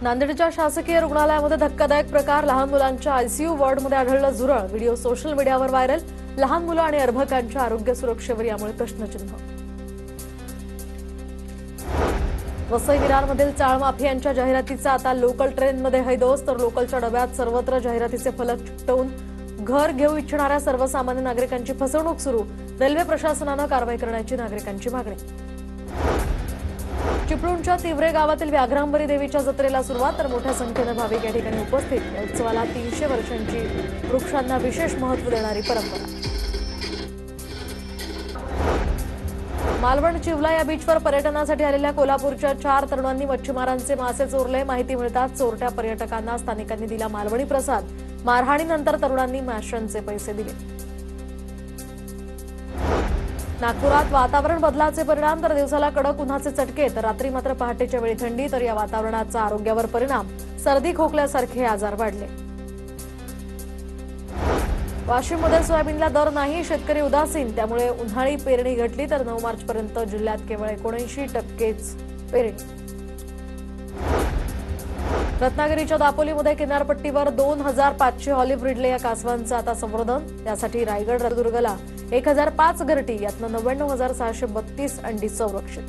नांदेडच्या शासकीय रुग्णालयामध्ये धक्कादायक प्रकार, लहान मुलांच्या आयसीयू वॉर्डमध्ये आढळलं झुरळ। व्हिडिओ सोशल मीडियावर व्हायरल। लहान मुलं आणि अर्भकांच्या आरोग्य सुरक्षेवर यामुळे प्रश्नचिन्ह। वसई विरारमधील चाळ माफियांच्या जाहिरातीचा आता लोकल ट्रेनमध्ये हैदोस, तर लोकलच्या डब्यात सर्वत्र जाहिरातीचे फलक चिकटवून घर घेऊ इच्छिणाऱ्या सर्वसामान्य नागरिकांची फसवणूक सुरू। रेल्वे प्रशासनाने कारवाई करण्याची नागरिकांची मागणी। चिपळूणच्या तिवरे गावातील व्याघ्रांबरी देवीच्या जत्रेला सुरुवात, तर मोठ्या संख्येने भाविक या ठिकाणी उपस्थित। या उत्सवाला 300 वर्षांची वृक्षांना विशेष महत्त्व देणारी परंपरा। मालवण चिवला या बीचवर पर्यटनासाठी आलेल्या कोल्हापूरच्या 4 तरुणांनी मच्छीमारांचे मासे चोरले। माहिती मिळताच चोरट्या पर्यटकांना स्थानिकांनी दिला मालवणी प्रसाद। मारहाणीनंतर तरुणांनी माशांचे पैसे दिले। नागपुरात वातावरण बदलाचे परिणाम, तर दिवसाला कडक उन्हाचे चटके, तर रात्री मात्र पहाटेच्या वेळी थंडी। तर या वातावरणाचा आरोग्यावर परिणाम, सर्दी खोकल्यासारखे आजार वाढले। वाशिममध्ये सोयाबीनला दर नाही, शेतकरी उदासीन, त्यामुळे उन्हाळी पेरणी घटली। तर 9 मार्चपर्यंत जिल्ह्यात केवळ 79% पेरणी। रत्नागिरीच्या दापोलीमध्ये किनारपट्टीवर 2500 ऑलिव्ह रिडले या कासवांचं आता संवर्धन। त्यासाठी रायगड, सिंधुदुर्गला 1005 घरटी, यातनं 99,632 अंडी संरक्षित।